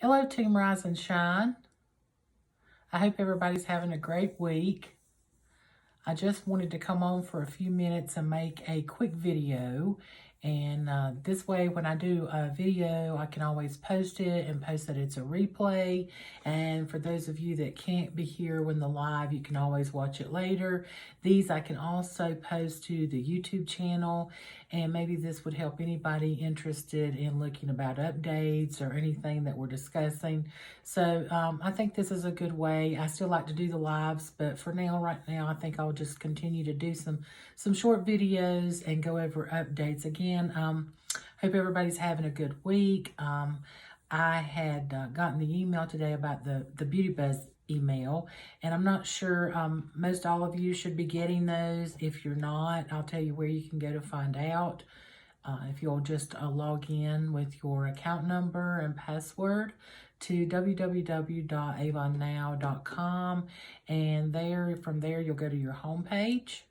Hello, Team Rise and Shine. I hope everybody's having a great week. I just wanted to come on for a few minutes and make a quick video. And this way, when I do a video, I can always post it and post that it's a replay. And for those of you that can't be here when the live, you can always watch it later. These I can also post to the YouTube channel. And maybe this would help anybody interested in looking about updates or anything that we're discussing. So I think this is a good way. I still like to do the lives, but for now, right now, I think I'll just continue to do some short videos and go over updates. Again, hope everybody's having a good week. I had gotten the email today about the Beauty Buzz email, and I'm not sure, most all of you should be getting those. If you're not, I'll tell you where you can go to find out. If you'll just log in with your account number and password to www.avonnow.com, and from there you'll go to your home page,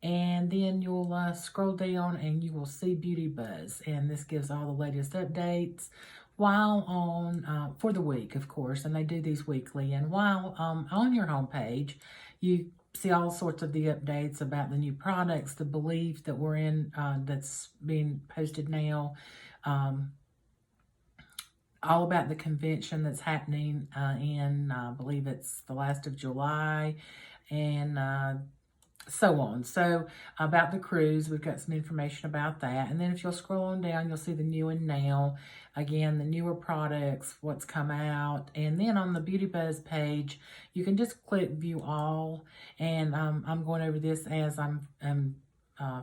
and then you'll scroll down and you will see Beauty Buzz, and this gives all the latest updates while on for the week, of course, and they do these weekly. And while on your home page, you see all sorts of the updates about the new products, the belief that we're in, that's being posted now, all about the convention that's happening in, I believe it's the last of July, and so on. So about the cruise, we've got some information about that. And then if you'll scroll on down, you'll see the new and now. Again, the newer products, what's come out. And then on the Beauty Buzz page, you can just click view all. And I'm going over this as I'm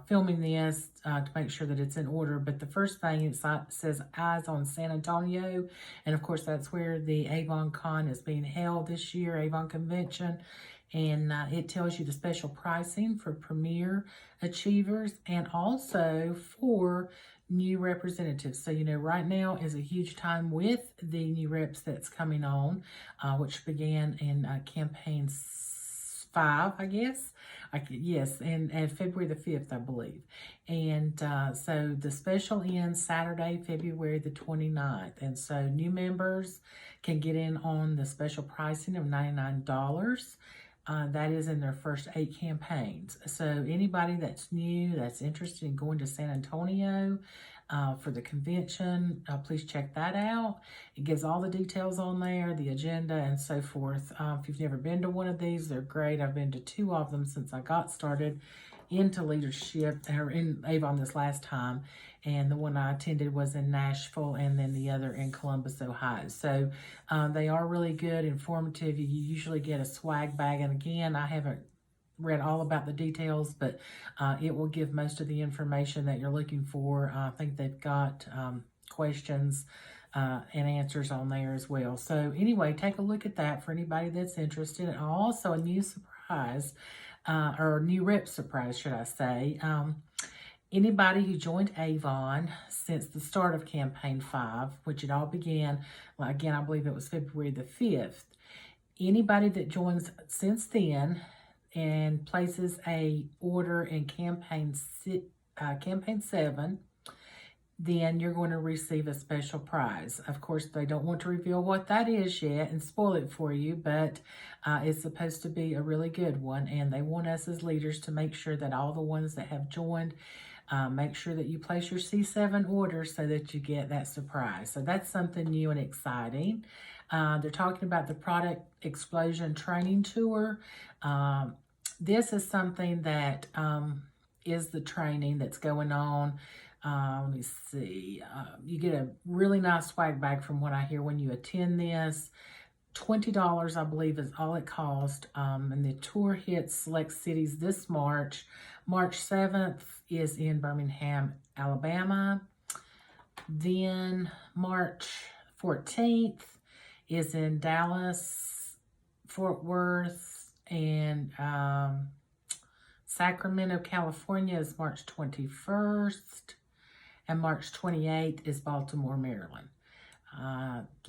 filming this to make sure that it's in order. But the first thing, it says Eyes on San Antonio. And of course, that's where the Avon Con is being held this year, Avon Convention. And it tells you the special pricing for Premier Achievers and also for new representatives. So, right now is a huge time with the new reps that's coming on, which began in campaign 5, I guess. Yes, and February the 5th, I believe. And so the special ends Saturday, February the 29th. And so new members can get in on the special pricing of $99. That is in their first 8 campaigns. So anybody that's new, that's interested in going to San Antonio for the convention, please check that out. It gives all the details on there, the agenda, and so forth. If you've never been to one of these, they're great. I've been to 2 of them since I got started into leadership, or in Avon this last time. And the one I attended was in Nashville, and then the other in Columbus, Ohio. So they are really good, informative. You usually get a swag bag. And again, I haven't read all about the details, but it will give most of the information that you're looking for. I think they've got questions and answers on there as well. So anyway, take a look at that for anybody that's interested. And also a new surprise, or new rep surprise, should I say. Anybody who joined Avon since the start of campaign 5, which it all began, well, again, I believe it was February the 5th. Anybody that joins since then and places a order in campaign 7, then you're going to receive a special prize. Of course, they don't want to reveal what that is yet and spoil it for you, but it's supposed to be a really good one, and they want us as leaders to make sure that all the ones that have joined, make sure that you place your C7 order so that you get that surprise. So that's something new and exciting. They're talking about the Product Explosion Training Tour. This is something that is the training that's going on. Let me see. You get a really nice swag bag from what I hear when you attend this. $20, I believe, is all it cost. And the tour hits select cities this March. March 7th is in Birmingham, Alabama. Then March 14th is in Dallas, Fort Worth, and Sacramento, California is March 21st. And March 28th is Baltimore, Maryland.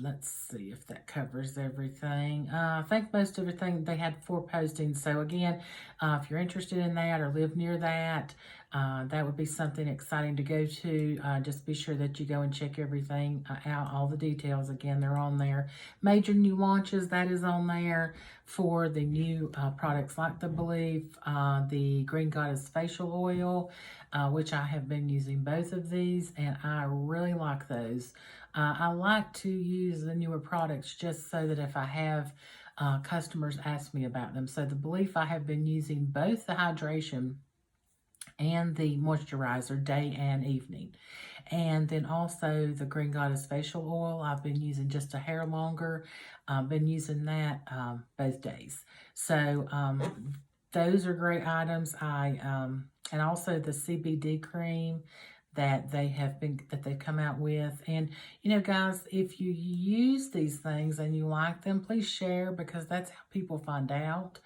Let's see if that covers everything. I think most everything, they had 4 postings. So again, if you're interested in that or live near that, That would be something exciting to go to. Just be sure that you go and check everything out. All the details, again, they're on there. Major new launches, that is on there for the new products like the Believe, the Green Goddess Facial Oil, which I have been using both of these, and I really like those. I like to use the newer products just so that if I have customers ask me about them. So the Belief, I have been using both the hydration and the moisturizer day and evening. And then also the Green Goddess Facial Oil, I've been using just a hair longer. I've been using that both days. So those are great items. And also the CBD cream that they've come out with. And you know, guys, if you use these things and you like them, please share, because that's how people find out.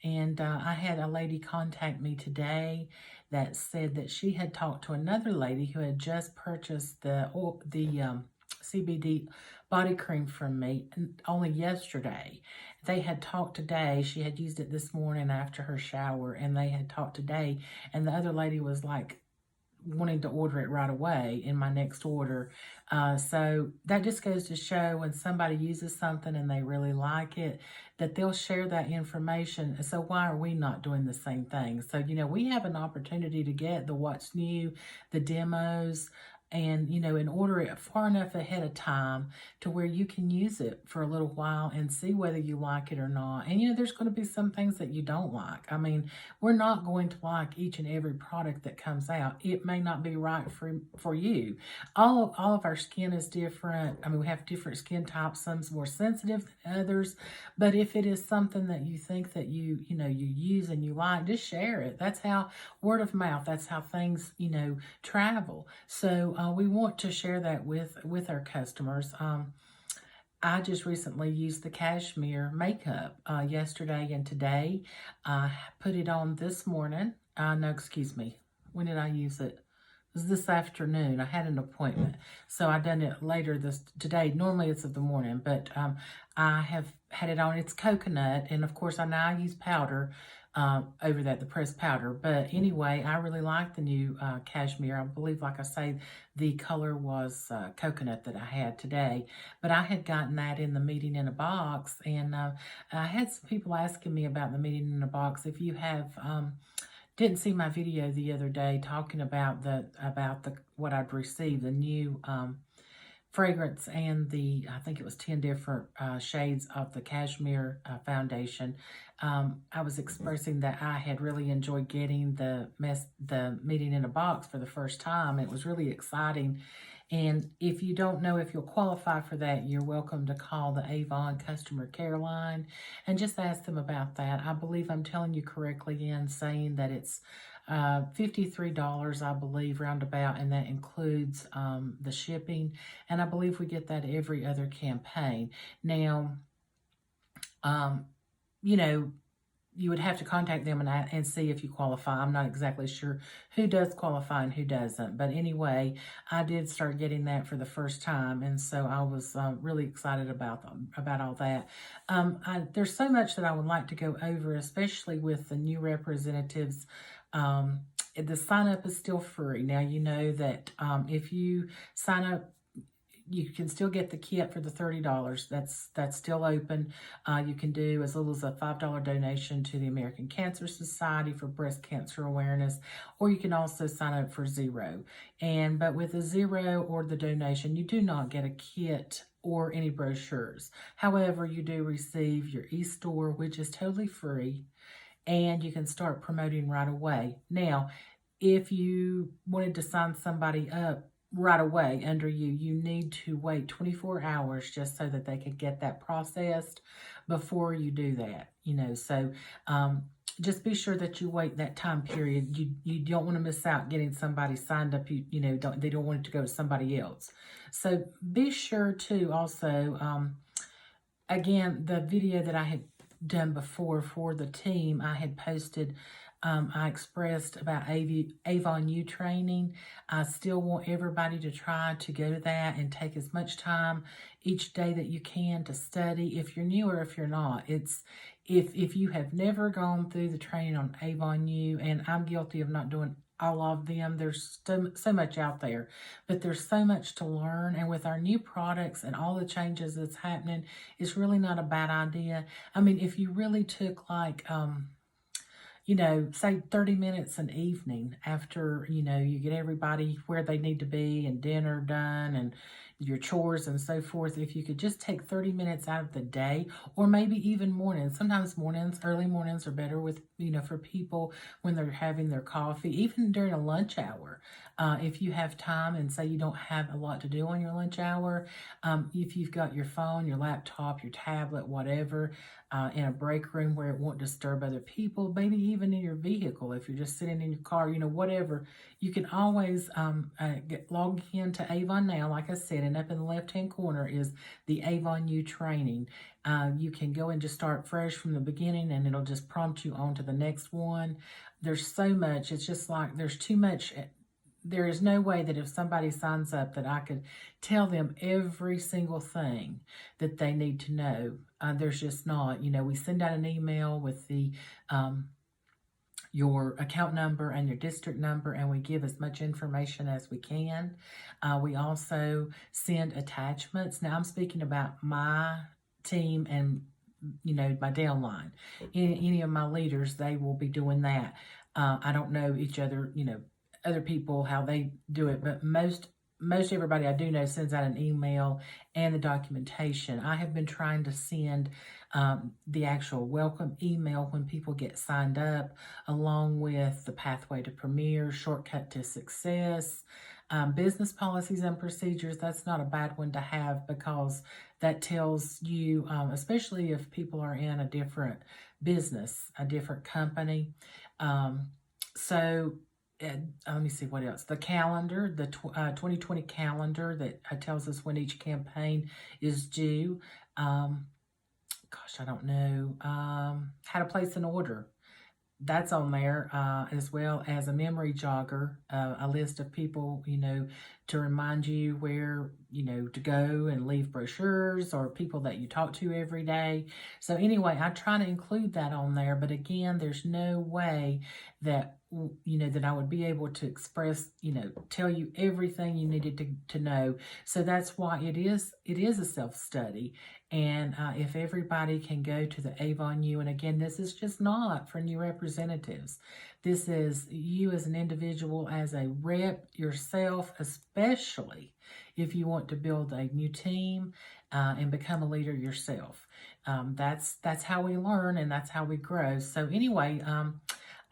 And I had a lady contact me today that said that she had talked to another lady who had just purchased the CBD body cream from me only yesterday. They had talked today. She had used it this morning after her shower, and they had talked today. And the other lady was like wanting to order it right away in my next order. So that just goes to show when somebody uses something and they really like it, that they'll share that information. So why are we not doing the same thing? So, you know, we have an opportunity to get the what's new, the demos, and, you know, and order it far enough ahead of time to where you can use it for a little while and see whether you like it or not. And, you know, there's going to be some things that you don't like. I mean, we're not going to like each and every product that comes out. It may not be right for you. All of our skin is different. I mean, we have different skin types. Some's more sensitive than others. But if it is something that you think that you use and you like, just share it. That's how word of mouth, that's how things, you know, travel. So we want to share that with our customers. I just recently used the cashmere makeup yesterday and today. I put it on this morning. No, excuse me. When did I use it? It was this afternoon. I had an appointment, so I done it later today. Normally it's of the morning, but I have had it on. It's coconut, and of course I now use powder over that, the pressed powder. But anyway, I really like the new cashmere. I believe, like I say, the color was coconut that I had today. But I had gotten that in the meeting in a box, and I had some people asking me about the meeting in a box. If you have didn't see my video the other day talking about the what I'd received, the new fragrance and I think it was 10 different shades of the cashmere foundation. I was expressing that I had really enjoyed getting the meeting in a box for the first time. It was really exciting. And if you don't know if you'll qualify for that, you're welcome to call the Avon customer care line and just ask them about that. I believe I'm telling you correctly in saying that it's $53, I believe, roundabout, and that includes the shipping. And I believe we get that every other campaign. Now, you know, you would have to contact them and see if you qualify. I'm not exactly sure who does qualify and who doesn't. But anyway, I did start getting that for the first time. And so I was really excited about all that. There's so much that I would like to go over, especially with the new representatives. The sign up is still free. Now, you know that if you sign up, you can still get the kit for the $30. That's still open. You can do as little as a $5 donation to the American Cancer Society for breast cancer awareness, or you can also sign up for $0. But with the $0 or the donation, you do not get a kit or any brochures. However, you do receive your e-store, which is totally free, and you can start promoting right away. Now, if you wanted to sign somebody up right away under you, you need to wait 24 hours just so that they could get that processed before you do that, you know. So just be sure that you wait that time period. You don't want to miss out getting somebody signed up. They don't want it to go to somebody else. So be sure to also, again, the video that I had done before for the team, I had posted, I expressed about Avon U training. I still want everybody to try to go to that and take as much time each day that you can to study. If you're new or if you're not, if you have never gone through the training on Avon U, and I'm guilty of not doing all of them. There's so much out there, but there's so much to learn. And with our new products and all the changes that's happening, it's really not a bad idea. I mean, if you really took like, say 30 minutes an evening after, you get everybody where they need to be and dinner done and your chores and so forth. If you could just take 30 minutes out of the day, or maybe even mornings. Sometimes early mornings are better with, for people when they're having their coffee, even during a lunch hour. If you have time and say you don't have a lot to do on your lunch hour, if you've got your phone, your laptop, your tablet, whatever, in a break room where it won't disturb other people, maybe even in your vehicle, if you're just sitting in your car, whatever, you can always log into Avon now, like I said, and up in the left-hand corner is the Avon U training. You can go and just start fresh from the beginning, and it'll just prompt you on to the next one. There's so much. It's just like there's too much. There is no way that if somebody signs up that I could tell them every single thing that they need to know. There's just not. We send out an email with the your account number and your district number, and we give as much information as we can. We also send attachments. Now I'm speaking about my team and my downline. Any of my leaders, they will be doing that. I don't know each other, other people, how they do it, but most everybody I do know sends out an email and the documentation. I have been trying to send the actual welcome email when people get signed up, along with the pathway to Premier, shortcut to success, business policies and procedures. That's not a bad one to have, because that tells you, especially if people are in a different business, a different company. Let me see what else. The calendar, the 2020 calendar that tells us when each campaign is due. I don't know. How to place an order. That's on there, as well as a memory jogger, a list of people, to remind you where, to go and leave brochures, or people that you talk to every day. So anyway, I try to include that on there, but again, there's no way that, that I would be able to express, tell you everything you needed to know. So that's why it is a self-study. And if everybody can go to the Avon U, and again, this is just not for new representatives. This is you as an individual, as a rep yourself, especially if you want to build a new team and become a leader yourself. That's how we learn, and that's how we grow. So anyway,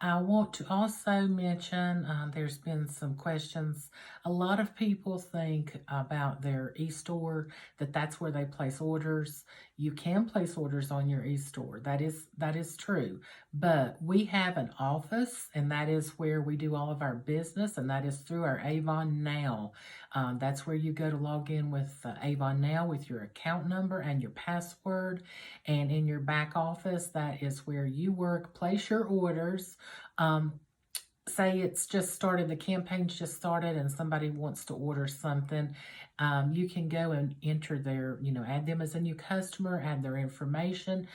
I want to also mention, there's been some questions. A lot of people think about their e-store, that's where they place orders. You can place orders on your e-store. That is true. But we have an office, and that is where we do all of our business, and that is through our Avon Now. That's where you go to log in with Avon Now with your account number and your password. And in your back office, that is where you work, place your orders. Say it's just started, the campaign's just started, and somebody wants to order something. You can go and enter their, add them as a new customer, add their information,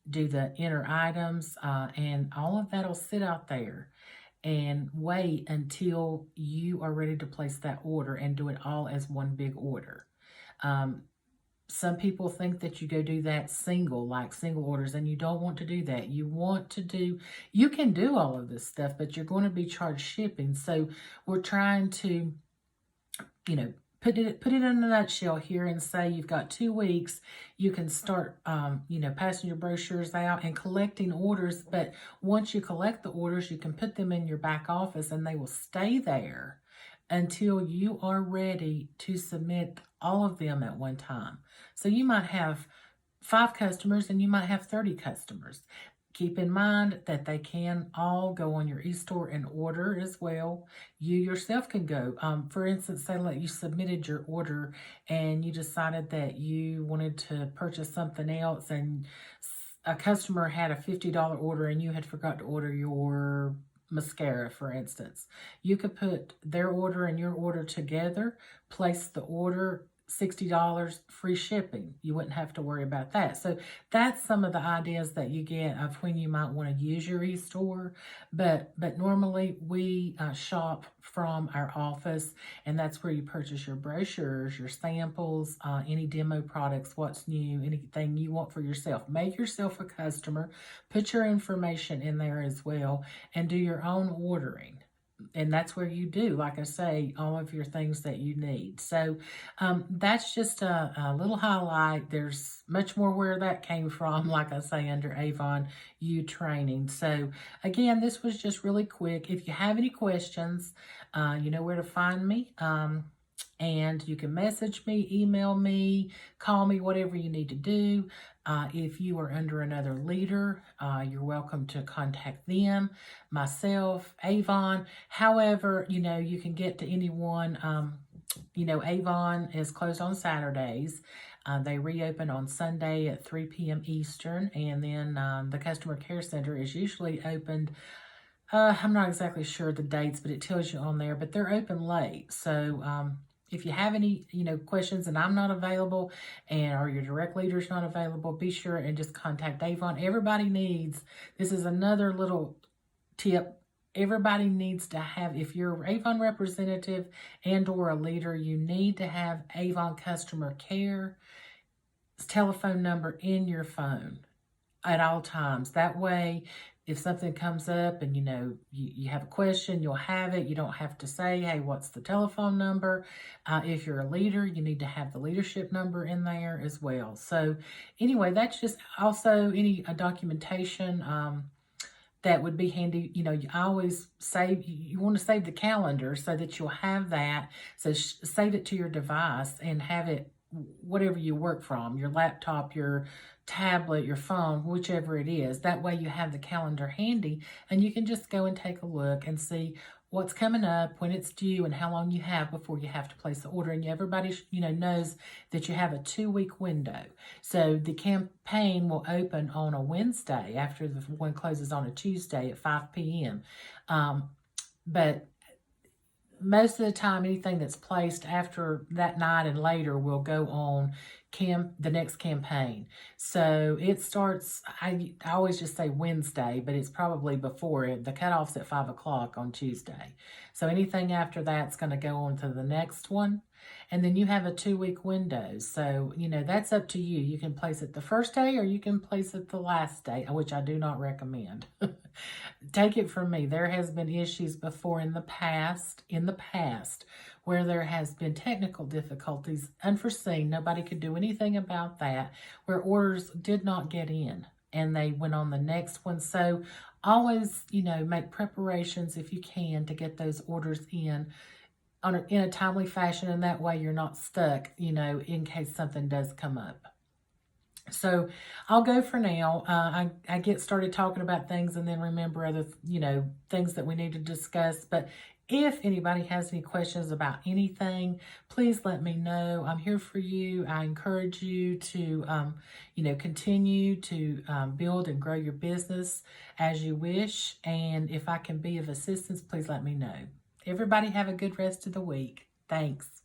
do the enter items, and all of that will sit out there and wait until you are ready to place that order, and do it all as one big order. Some people think that you go do that single orders, and you don't want to do that. You can do all of this stuff, but you're going to be charged shipping. So we're trying to, put it in a nutshell here and say you've got 2 weeks. You can start, passing your brochures out and collecting orders. But once you collect the orders, you can put them in your back office, and they will stay there until you are ready to submit all of them at one time. So you might have 5 customers, and you might have 30 customers. Keep in mind that they can all go on your e-store and order as well. You yourself can go. For instance, say like you submitted your order and you decided that you wanted to purchase something else, and a customer had a $50 order and you had forgot to order your mascara, for instance. You could put their order and your order together, place the order, $60 free shipping. You wouldn't have to worry about that. So that's some of the ideas that you get of when you might want to use your e-store. But normally we shop from our office, and that's where you purchase your brochures, your samples, any demo products, what's new, anything you want for yourself. Make yourself a customer, put your information in there as well, and do your own ordering. And that's where you do, like I say, all of your things that you need. So that's just a little highlight. There's much more where that came from, like I say, under Avon U Training. So again, this was just really quick. If you have any questions, you know where to find me. And you can message me, email me, call me, whatever you need to do. If you are under another leader, you're welcome to contact them, myself, Avon. However, you know, you can get to anyone. You know, Avon is closed on Saturdays. They reopen on Sunday at 3 p.m. Eastern. And then the Customer Care Center is usually opened. I'm not exactly sure the dates, but it tells you on there. But they're open late. So if you have any, you know, questions and I'm not available or your direct leader's not available, be sure and just contact Avon. Everybody needs, this is another little tip, everybody needs to have, if you're an Avon representative and or a leader, you need to have Avon Customer Care telephone number in your phone at all times. That way, if something comes up and, you know, you have a question, you'll have it. You don't have to say, hey, what's the telephone number? If you're a leader, you need to have the leadership number in there as well. So anyway, that's just also any documentation that would be handy. You know, I always save, you want to save the calendar so that you'll have that. So save it to your device and have it whatever you work from, your laptop, your tablet, your phone, whichever it is. That way you have the calendar handy and you can just go and take a look and see what's coming up, when it's due, and how long you have before you have to place the order. And everybody, you know, knows that you have a 2-week window. So the campaign will open on a Wednesday after the one closes on a Tuesday at 5 p.m. But most of the time, anything that's placed after that night and later will go on the next campaign. So it starts, I always just say Wednesday, but it's probably before it. The cutoff's at 5 o'clock on Tuesday. So anything after that's going to go on to the next one. And then you have a 2-week window. So, you know, that's up to you. You can place it the first day or you can place it the last day, which I do not recommend. Take it from me. There has been issues before in the past, where there has been technical difficulties, unforeseen. Nobody could do anything about that, where orders did not get in and they went on the next one. So always, you know, make preparations if you can to get those orders in in a timely fashion, and that way you're not stuck, you know, in case something does come up. So I'll go for now. I get started talking about things and then remember other, you know, things that we need to discuss. But if anybody has any questions about anything, please let me know. I'm here for you. I encourage you to, you know, continue to build and grow your business as you wish. And if I can be of assistance, please let me know. Everybody have a good rest of the week. Thanks.